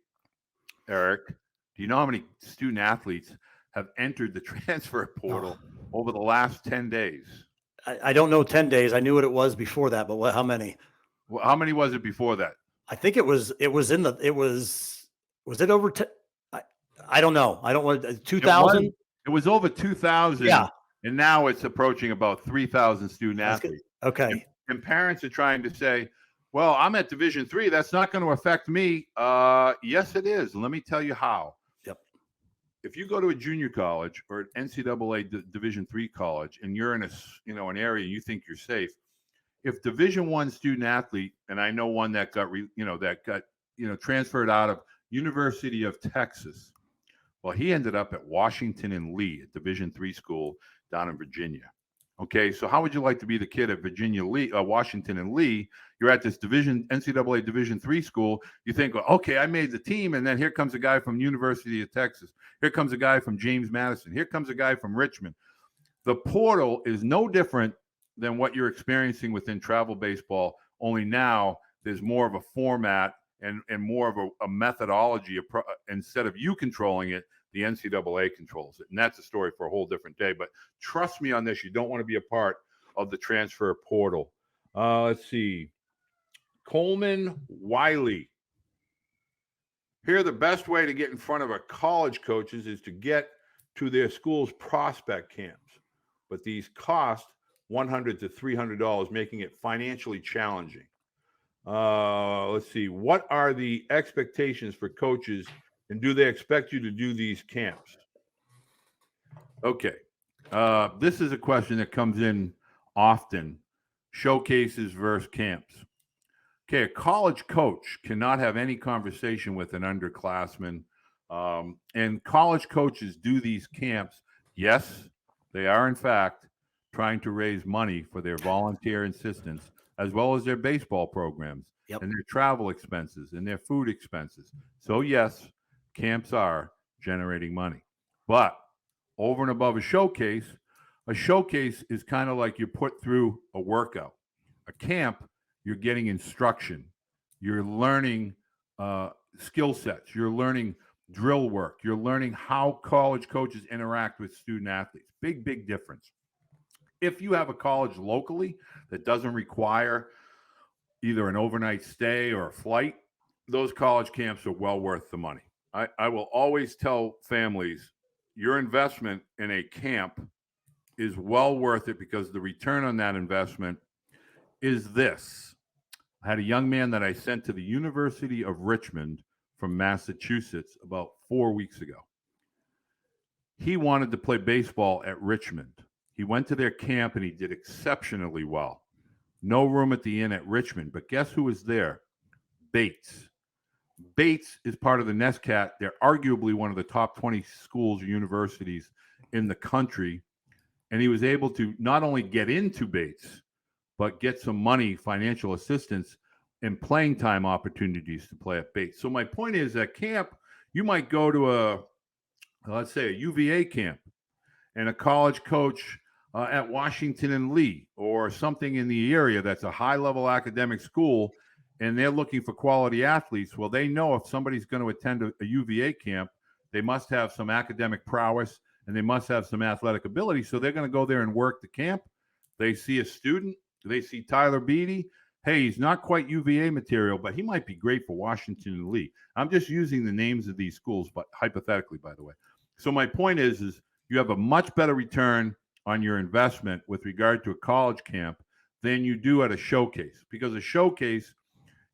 Eric, do you know how many student athletes have entered the transfer portal over the last 10 days? I don't know 10 days. I knew what it was before that, but how many? Well, how many was it before that? I think it was it over? I don't know. I don't want 2,000. It was over 2,000. Yeah. And now it's approaching about 3,000 student athletes. Okay. And parents are trying to say, well, I'm at Division III. That's not going to affect me. Yes, it is. Let me tell you how. Yep. If you go to a junior college or an NCAA Division III college, and you're in an area and you think you're safe, if Division I student athlete, and I know one that got transferred out of University of Texas, well, he ended up at Washington and Lee, at Division III school down in Virginia. Okay, so how would you like to be the kid at Washington and Lee? You're at this NCAA Division III school. You think, well, okay, I made the team, and then here comes a guy from University of Texas. Here comes a guy from James Madison. Here comes a guy from Richmond. The portal is no different than what you're experiencing within travel baseball, only now there's more of a format and more of a methodology. Instead of you controlling it, the NCAA controls it. And that's a story for a whole different day. But trust me on this, you don't want to be a part of the transfer portal. Let's see. Coleman Wiley. Here, the best way to get in front of our college coaches is to get to their school's prospect camps. But these cost $100 to $300, making it financially challenging. Let's see. What are the expectations for coaches, and do they expect you to do these camps? Okay. This is a question that comes in often. Showcases versus camps. Okay, a college coach cannot have any conversation with an underclassman. And college coaches do these camps. Yes, they are, in fact, trying to raise money for their volunteer assistants, as well as their baseball programs and their travel expenses and their food expenses. So, yes, camps are generating money. But over and above a showcase is kind of like you put through a workout. A camp, you're getting instruction, you're learning skill sets, you're learning drill work, you're learning how college coaches interact with student athletes. Big difference. If you have a college locally that doesn't require either an overnight stay or a flight, those college camps are well worth the money. I will always tell families your investment in a camp is well worth it because the return on that investment is this. I had a young man that I sent to the University of Richmond from Massachusetts about 4 weeks ago. He wanted to play baseball at Richmond. He went to their camp and he did exceptionally well. No room at the inn at Richmond, but guess who was there? Bates. Bates is part of the NESCAT. They're arguably one of the top 20 schools or universities in the country. And he was able to not only get into Bates, but get some money, financial assistance, and playing time opportunities to play at Bates. So my point is, at camp, you might go to let's say, a UVA camp, and a college coach at Washington and Lee or something in the area that's a high-level academic school, and they're looking for quality athletes. Well, they know if somebody's going to attend a UVA camp, they must have some academic prowess and they must have some athletic ability. So they're going to go there and work the camp. They see a student. They see Tyler Beede. Hey, he's not quite UVA material, but he might be great for Washington and Lee. I'm just using the names of these schools, but hypothetically, by the way. So my point is you have a much better return on your investment with regard to a college camp than you do at a showcase, because a showcase,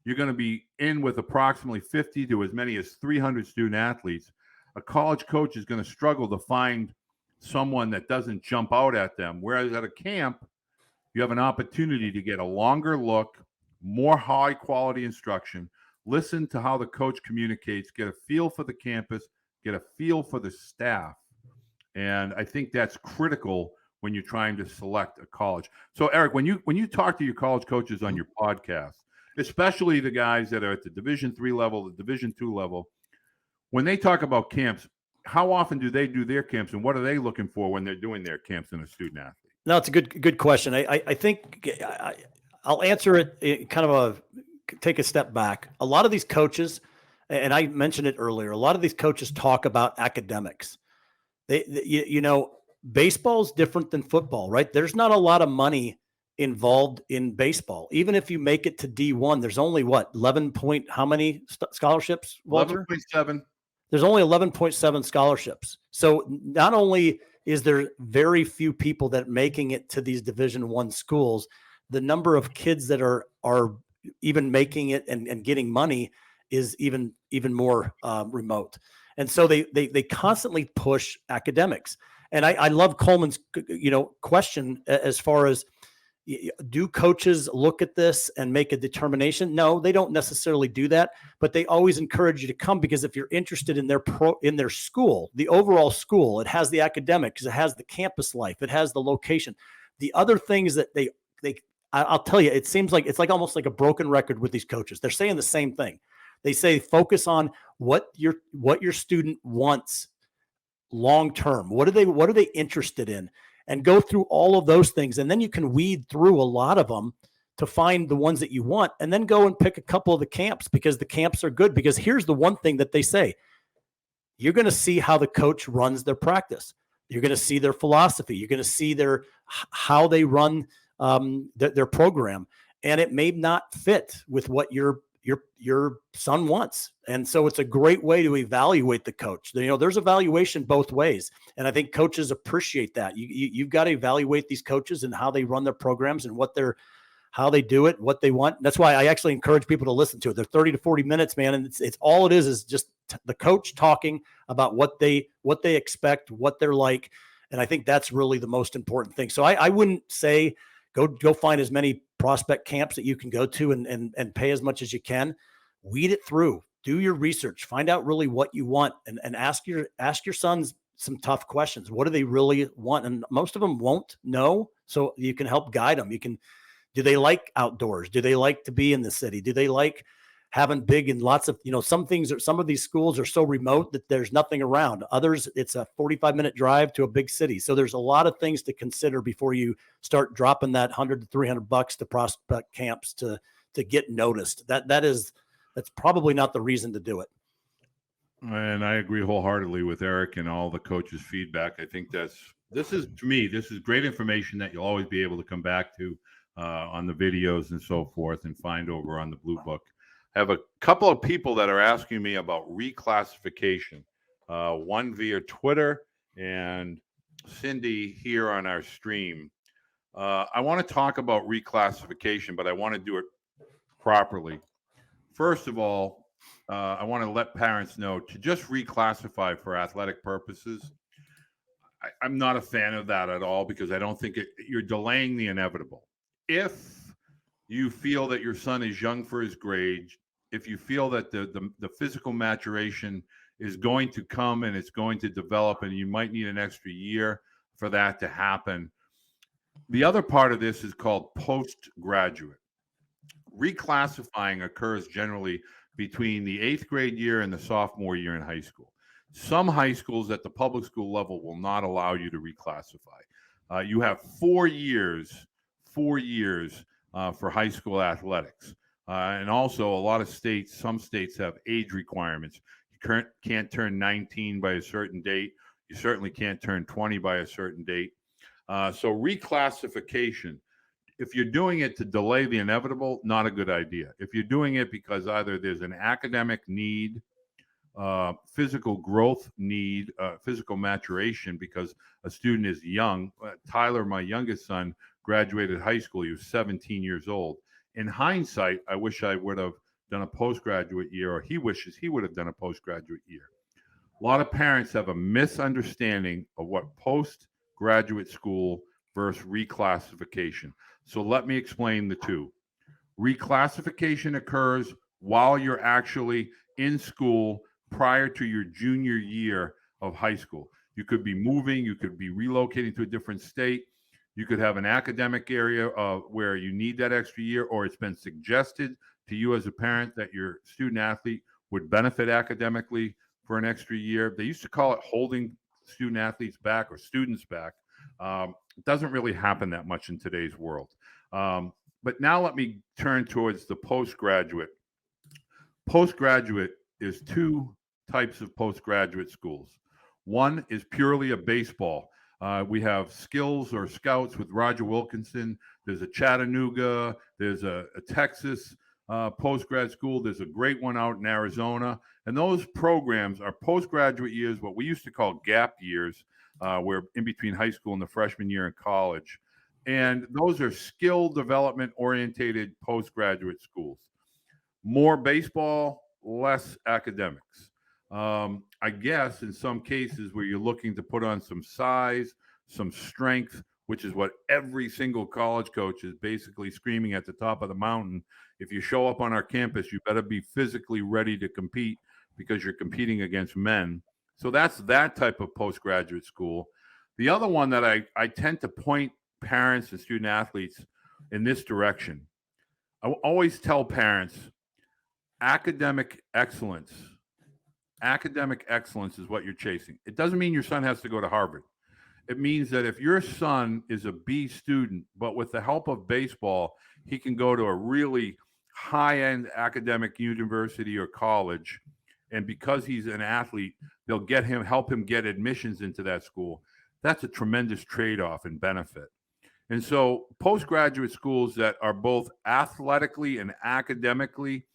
you're going to be in with approximately 50 to as many as 300 student athletes. A college coach is going to struggle to find someone that doesn't jump out at them. Whereas at a camp, you have an opportunity to get a longer look, more high quality instruction, listen to how the coach communicates, get a feel for the campus, get a feel for the staff. And I think that's critical when you're trying to select a college. So Eric, when you talk to your college coaches on your podcast, especially the guys that are at the Division III level, the Division II level, when they talk about camps, how often do they do their camps, and what are they looking for when they're doing their camps in a student athlete? No, it's a good question. I think I'll answer it kind of take a step back. A lot of these coaches, and I mentioned it earlier, a lot of these coaches talk about academics. Baseball is different than football, right? There's not a lot of money involved in baseball. Even if you make it to D1, there's only 11 point, how many scholarships, Walter? 11.7. There's only 11.7 scholarships. So not only is there very few people that are making it to these Division I schools, the number of kids that are even making it and getting money is even more remote. And so they constantly push academics. And I love Coleman's question as far as, do coaches look at this and make a determination? No, they don't necessarily do that, but they always encourage you to come, because if you're interested in their school, the overall school, it has the academics, it has the campus life, it has the location, the other things that I'll tell you, it seems like it's like almost like a broken record with these coaches. They're saying the same thing. They say focus on what your student wants long term. What are they interested in? And go through all of those things. And then you can weed through a lot of them to find the ones that you want, and then go and pick a couple of the camps, because the camps are good. Because here's the one thing that they say: you're going to see how the coach runs their practice. You're going to see their philosophy. You're going to see how they run their program. And it may not fit with what your son wants. And so it's a great way to evaluate the coach. There's evaluation both ways. And I think coaches appreciate that. You've got to evaluate these coaches and how they run their programs and how they do it, what they want. That's why I actually encourage people to listen to it. They're 30 to 40 minutes, man. And it's all it is just the coach talking about what they expect, what they're like. And I think that's really the most important thing. So I wouldn't say go find as many prospect camps that you can go to and pay as much as you can. Weed it through, do your research, find out really what you want, and ask your sons some tough questions. What do they really want? And most of them won't know. So you can help guide them. Do they like outdoors? Do they like to be in the city? Do they like having big and lots of, some of these schools are so remote that there's nothing around. Others, it's a 45-minute drive to a big city. So there's a lot of things to consider before you start dropping that $100 to $300 to prospect camps to get noticed. That's probably not the reason to do it. And I agree wholeheartedly with Eric and all the coaches' feedback. I think this is great information that you'll always be able to come back to on the videos and so forth and find over on the Blue Book. I have a couple of people that are asking me about reclassification, one via Twitter and Cindy here on our stream. I want to talk about reclassification, but I want to do it properly. First of all, I want to let parents know to just reclassify for athletic purposes. I'm not a fan of that at all because I don't think you're delaying the inevitable. If you feel that your son is young for his grade, if you feel that the physical maturation is going to come and it's going to develop and you might need an extra year for that to happen. The other part of this is called postgraduate. Reclassifying occurs generally between the 8th grade year and the sophomore year in high school. Some high schools at the public school level will not allow you to reclassify. You have 4 years for high school athletics. And also a lot of states, some states have age requirements. You can't turn 19 by a certain date. You certainly can't turn 20 by a certain date. So reclassification, if you're doing it to delay the inevitable, not a good idea. If you're doing it because either there's an academic need, physical growth need, physical maturation because a student is young. Tyler, my youngest son, graduated high school. He was 17 years old. In hindsight, I wish I would have done a postgraduate year, or he wishes he would have done a postgraduate year. A lot of parents have a misunderstanding of what postgraduate school versus reclassification. So let me explain the two. Reclassification occurs while you're actually in school prior to your junior year of high school. You could be moving, you could be relocating to a different state. You could have an academic area where you need that extra year, or it's been suggested to you as a parent that your student athlete would benefit academically for an extra year. They used to call it holding student athletes back or students back. It doesn't really happen that much in today's world. But now let me turn towards the postgraduate. Postgraduate is two types of postgraduate schools. One is purely a baseball. We have skills or scouts with Roger Wilkinson. There's a Chattanooga. There's a Texas postgrad school. There's a great one out in Arizona. And those programs are postgraduate years, what we used to call gap years, where in between high school and the freshman year in college. And those are skill development orientated postgraduate schools. More baseball, less academics. I guess in some cases where you're looking to put on some size, some strength, which is what every single college coach is basically screaming at the top of the mountain. If you show up on our campus, you better be physically ready to compete because you're competing against men. So that's that type of postgraduate school. The other one that I tend to point parents and student athletes in this direction. I always tell parents, academic excellence is what you're chasing. It doesn't mean your son has to go to Harvard. It means that if your son is a B student, but with the help of baseball, he can go to a really high-end academic university or college, and because he's an athlete, they'll help him get admissions into that school. That's a tremendous trade-off and benefit. And so postgraduate schools that are both athletically and academically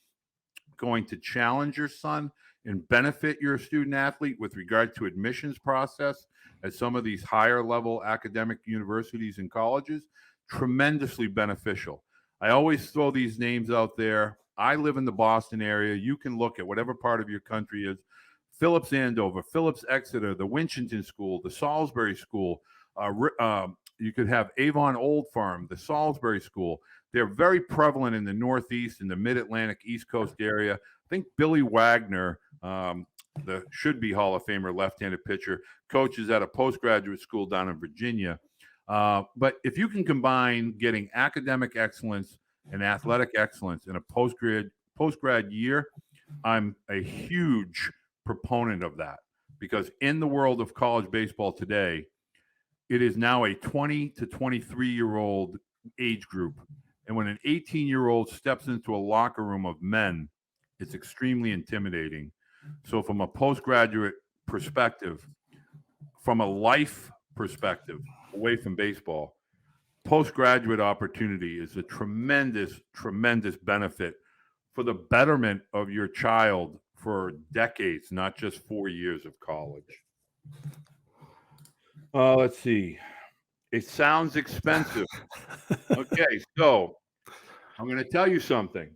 going to challenge your son and benefit your student athlete with regard to admissions process at some of these higher level academic universities and colleges, tremendously beneficial. I always throw these names out there. I live in the Boston area. You can look at whatever part of your country is. Phillips Andover, Phillips Exeter, the Winchendon School, the Salisbury School. You could have Avon Old Farm, the Salisbury School. They're very prevalent in the Northeast and the Mid-Atlantic East Coast area. I think Billy Wagner, the should-be Hall of Famer left-handed pitcher, coaches at a postgraduate school down in Virginia. But if you can combine getting academic excellence and athletic excellence in a post-grad year, I'm a huge proponent of that, because in the world of college baseball today, it is now a 20 to 23-year-old age group. And when an 18-year-old steps into a locker room of men, it's extremely intimidating. So from a postgraduate perspective, from a life perspective, away from baseball, postgraduate opportunity is a tremendous, tremendous benefit for the betterment of your child for decades, not just 4 years of college. Let's see. It sounds expensive. Okay, so I'm going to tell you something,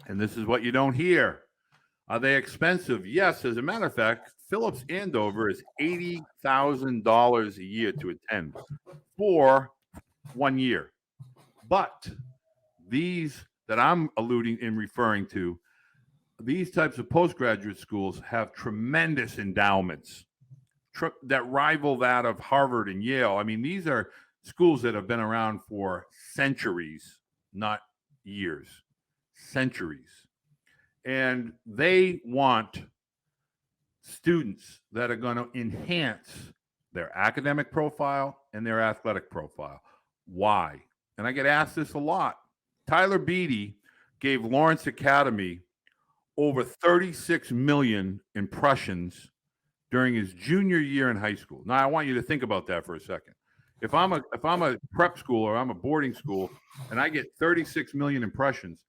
and this is what you don't hear. Are they expensive? Yes. As a matter of fact, Phillips Andover is $80,000 a year to attend for 1 year. But these that I'm alluding and referring to, these types of postgraduate schools have tremendous endowments that rival that of Harvard and Yale. I mean, these are schools that have been around for centuries, not years, centuries. And they want students that are going to enhance their academic profile and their athletic profile. Why? And I get asked this a lot. Tyler Beede gave Lawrence Academy over 36 million impressions during his junior year in high school. Now, I want you to think about that for a second. If I'm a prep school or I'm a boarding school and I get 36 million impressions,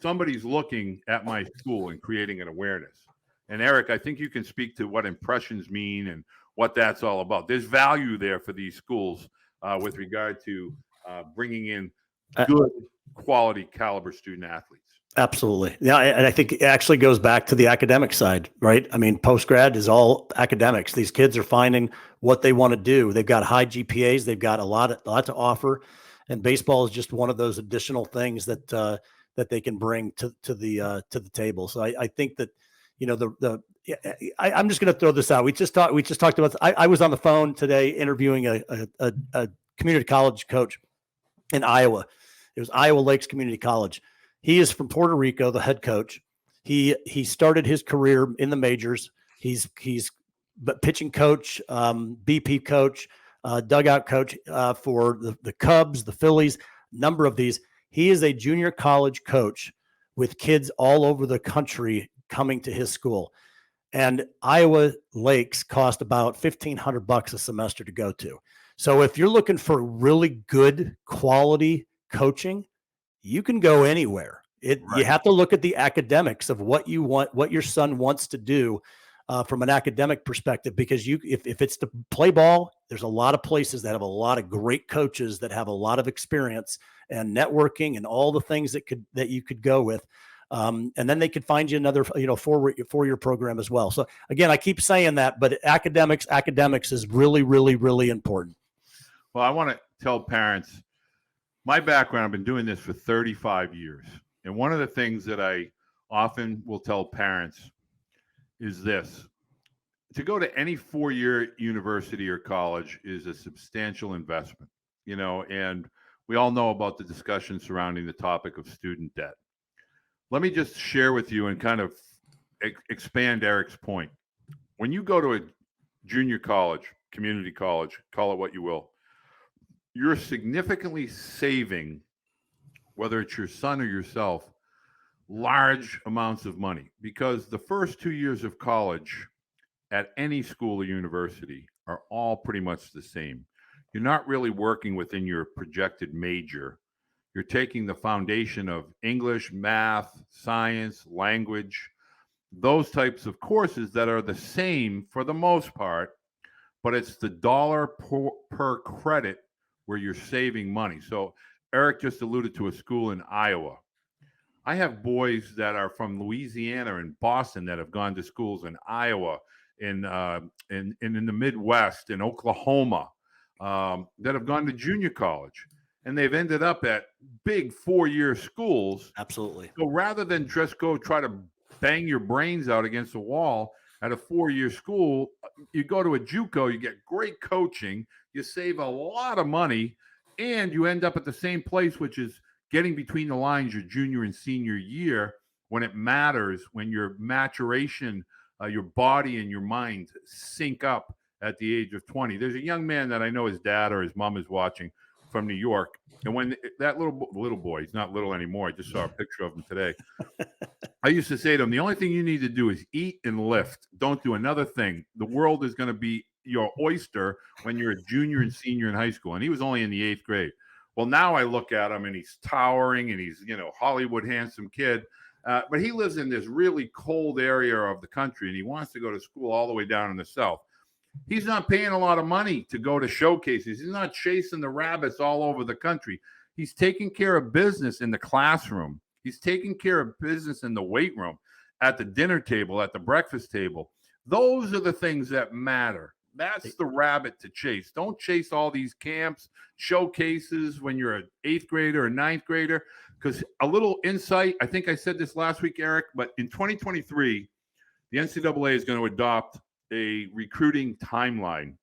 somebody's looking at my school and creating an awareness. And Eric, I think you can speak to what impressions mean and what that's all about. There's value there for these schools with regard to bringing in good quality caliber student athletes. Absolutely. Yeah. And I think it actually goes back to the academic side, right? I mean, post-grad is all academics. These kids are finding what they want to do. They've got high GPAs. They've got a lot to offer. And baseball is just one of those additional things that they can bring to the table. So I think that, you know, I'm just going to throw this out. We just talked about, I was on the phone today interviewing a community college coach in Iowa. It was Iowa Lakes Community College. He is from Puerto Rico, the head coach. He started his career in the majors. He's pitching coach, BP coach, dugout coach for the Cubs, the Phillies, number of these. He is a junior college coach with kids all over the country coming to his school. And Iowa Lakes cost about $1,500 a semester to go to. So if you're looking for really good quality coaching, you can go anywhere. Right. You have to look at the academics of what you want, what your son wants to do from an academic perspective, because if it's to play ball, there's a lot of places that have a lot of great coaches that have a lot of experience and networking and all the things that you could go with. And then they could find you another, 4-year program as well. So again, I keep saying that, but academics is really, really, really important. Well, I want to tell parents, my background, I've been doing this for 35 years. And one of the things that I often will tell parents is this: to go to any 4-year university or college is a substantial investment, and we all know about the discussion surrounding the topic of student debt. Let me just share with you and kind of expand Eric's point. When you go to a junior college, community college, call it what you will, you're significantly saving, whether it's your son or yourself, large amounts of money, because the first 2 years of college at any school or university are all pretty much the same. You're not really working within your projected major. You're taking the foundation of English, math, science, language, those types of courses that are the same for the most part, but it's the dollar per credit where you're saving money. So Eric just alluded to a school in Iowa. I have boys that are from Louisiana and Boston that have gone to schools in Iowa, in the Midwest, in Oklahoma, that have gone to junior college. and they've ended up at big 4-year schools. Absolutely. So rather than just go try to bang your brains out against the wall at a 4-year school, you go to a JUCO, you get great coaching, you save a lot of money, and you end up at the same place, which is getting between the lines your junior and senior year when it matters, when your maturation, your body and your mind sync up at the age of 20. There's a young man that I know his dad or his mom is watching from New York. And when that little boy, he's not little anymore. I just saw a picture of him today. I used to say to him, the only thing you need to do is eat and lift. Don't do another thing. The world is going to be your oyster when you're a junior and senior in high school. And he was only in the 8th grade. Well, now I look at him and he's towering and he's, Hollywood handsome kid. But he lives in this really cold area of the country and he wants to go to school all the way down in the South. He's not paying a lot of money to go to showcases. He's not chasing the rabbits all over the country. He's taking care of business in the classroom. He's taking care of business in the weight room, at the dinner table, at the breakfast table. Those are the things that matter. That's the rabbit to chase. Don't chase all these camps, showcases when you're an 8th grader or 9th grader. Because a little insight, I think I said this last week, Eric, but in 2023, the NCAA is going to adopt a recruiting timeline.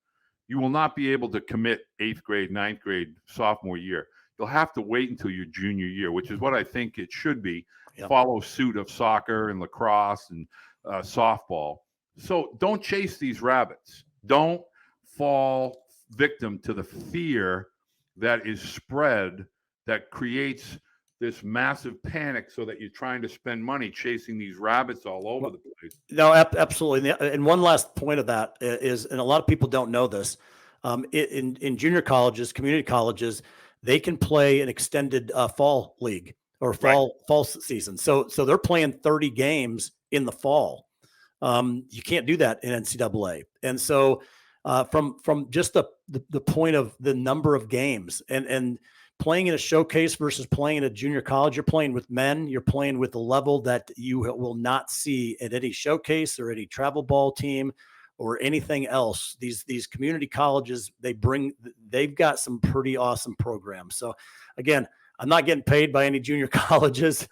You will not be able to commit 8th grade, 9th grade, sophomore year. You'll have to wait until your junior year, which is what I think it should be. Yep. Follow suit of soccer and lacrosse and softball. So don't chase these rabbits. Don't fall victim to the fear that is spread that creates this massive panic so that you're trying to spend money chasing these rabbits all over the place. No, absolutely. And one last point of that is, and a lot of people don't know this, in junior colleges, community colleges, they can play an extended fall league or fall season. So they're playing 30 games in the fall. You can't do that in NCAA. And so from just the point of the number of games and playing in a showcase versus playing in a junior college, you're playing with men, you're playing with a level that you will not see at any showcase or any travel ball team or anything else. These community colleges, they've got some pretty awesome programs. So again, I'm not getting paid by any junior colleges.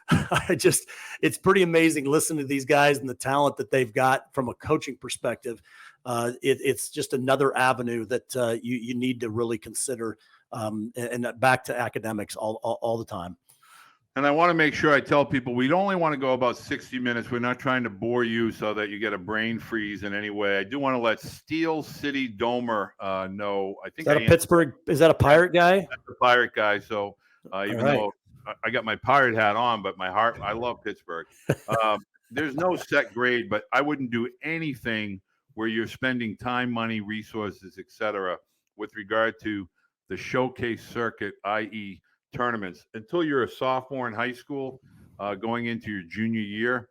It's pretty amazing listening to these guys and the talent that they've got from a coaching perspective. It's just another avenue that you need to really consider. And back to academics all the time. And I want to make sure I tell people we only want to go about 60 minutes. We're not trying to bore you so that you get a brain freeze in any way. I do want to let Steel City Domer know. I think is that a Pittsburgh? Is that a Pirate guy? That's a Pirate guy. So even though I got my Pirate hat on, but my heart, I love Pittsburgh. There's no set grade, but I wouldn't do anything where you're spending time, money, resources, etc., with regard to the showcase circuit, i.e. tournaments, until you're a sophomore in high school, going into your junior year,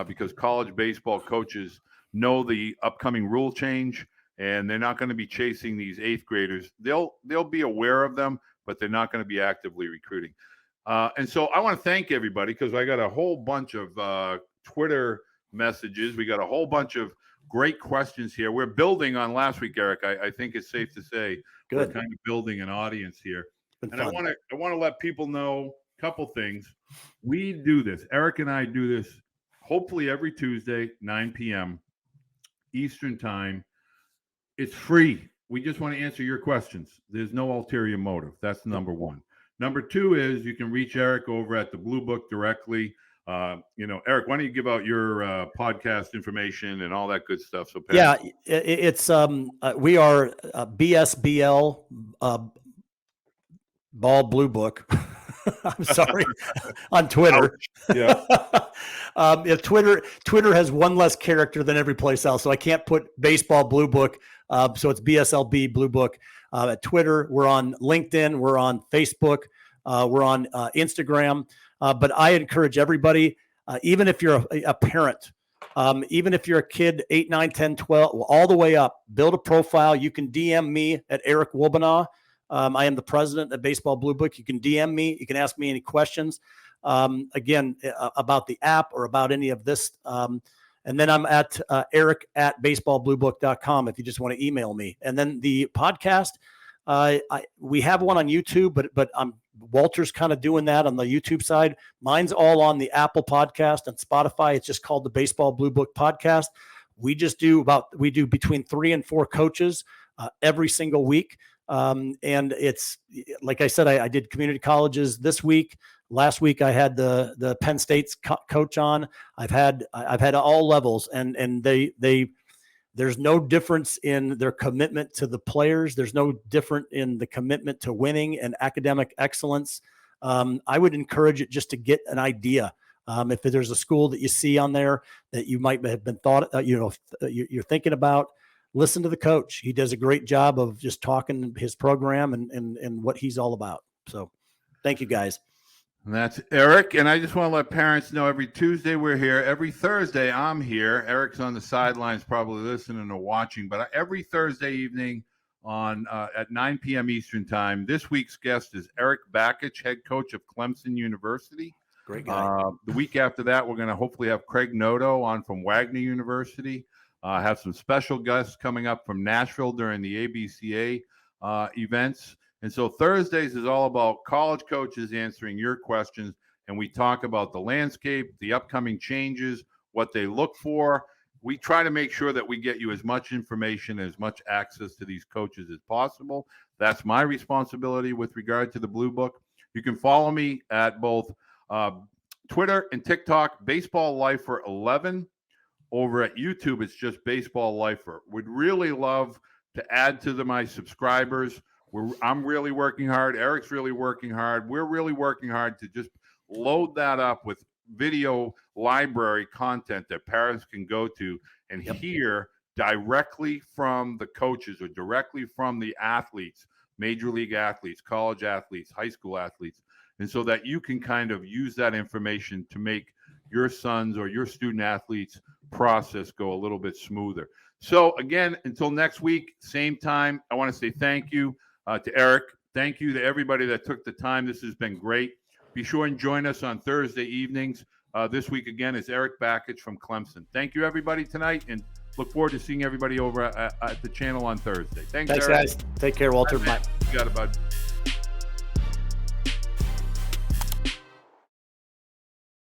because college baseball coaches know the upcoming rule change, and they're not going to be chasing these 8th graders. They'll be aware of them, but they're not going to be actively recruiting. And so I want to thank everybody because I got a whole bunch of Twitter messages. We got a whole bunch of great questions here. We're building on last week, Eric. I think it's safe to say we're kind of building an audience here. And I want to let people know a couple things. We do this. Eric and I do this hopefully every Tuesday, 9 p.m. Eastern time. It's free. We just want to answer your questions. There's no ulterior motive. That's number one. Number two is you can reach Eric over at the Blue Book directly. Eric, why don't you give out your podcast information and all that good stuff? So it's we are BSBL Ball Blue Book. I'm sorry, on Twitter. Twitter has one less character than every place else, so I can't put Baseball Blue Book. So it's BSLB Blue Book. At Twitter, we're on LinkedIn, we're on Facebook, we're on Instagram. But I encourage everybody, even if you're a parent, even if you're a kid, 8, 9, 10, 12, all the way up, build a profile. You can DM me at Eric Wobanaw. I am the president of Baseball Blue Book. You can DM me. You can ask me any questions, again, about the app or about any of this. And then I'm at Eric at baseballbluebook.com if you just want to email me. And then the podcast, We have one on YouTube, but Walter's kind of doing that on the YouTube side. Mine's all on the Apple Podcast and Spotify. It's just called the Baseball Blue Book Podcast. We do between 3 and 4 coaches every single week. And it's like I said, I did community colleges this week. Last week I had the Penn State's coach on. I've had all levels, and there's no difference in their commitment to the players. There's no different in the commitment to winning and academic excellence. I would encourage it just to get an idea. If there's a school that you see on there that you might have been you're thinking about, listen to the coach. He does a great job of just talking his program and what he's all about. So thank you, guys. And that's Eric. And I just want to let parents know every Tuesday we're here. Every Thursday I'm here. Eric's on the sidelines probably listening or watching. But every Thursday evening at 9 p.m. Eastern time, this week's guest is Eric Bakich, head coach of Clemson University. Great guy. The week after that, we're going to hopefully have Craig Noto on from Wagner University. Have some special guests coming up from Nashville during the ABCA events. And so Thursdays is all about college coaches answering your questions. And we talk about the landscape, the upcoming changes, what they look for. We try to make sure that we get you as much information, as much access to these coaches as possible. That's my responsibility with regard to the Blue Book. You can follow me at both Twitter and TikTok, Baseball Lifer 11. Over at YouTube, it's just Baseball Lifer. Would really love to add to my subscribers. I'm really working hard. Eric's really working hard. We're really working hard to just load that up with video library content that parents can go to and hear directly from the coaches or directly from the athletes, major league athletes, college athletes, high school athletes. And so that you can kind of use that information to make your sons or your student athletes process go a little bit smoother. So again, until next week, same time, I want to say thank you to Eric. Thank you to everybody that took the time. This has been great. Be sure and join us on Thursday evenings. This week again is Eric Bakich from Clemson. Thank you everybody tonight, and look forward to seeing everybody over at the channel on Thursday. Thanks Eric. Guys. Take care, Walter. Bye. You got it, bud.